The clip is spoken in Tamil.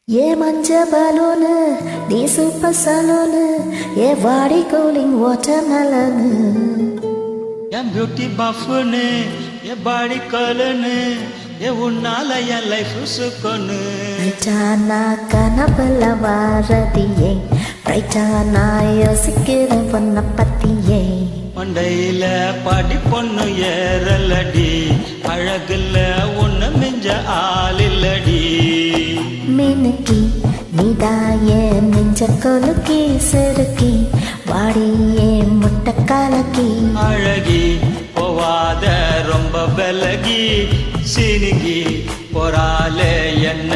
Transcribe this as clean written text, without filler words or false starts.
ஏ மஞ்ச பலூனு நீ சூப்பர் சலூனு ஏ வாடி கூலிங் வாட்டர் மெலனு என் பியூட்டி பஃப்னு என் பாடி கலனு என் உன்னால என் லைஃப் சுக்கொன்னு ரைட்டா நான் கனவுல வாரதியே ரைட்டா நான் யோசிக்கிறேன் பொண்ண பத்தியே மண்டையில பாடி பொண்ணு ஏறலடி அழகுல ஒண்ணு மிஞ்ச ஆளில்லடி மினுக்கி நீதாயே நெஞ்ச கொலுக்கி செருக்கி வாடியே முட்டை கலக்கி அழகி போவாத ரொம்ப விலகி சினுகி போறாலே என்ன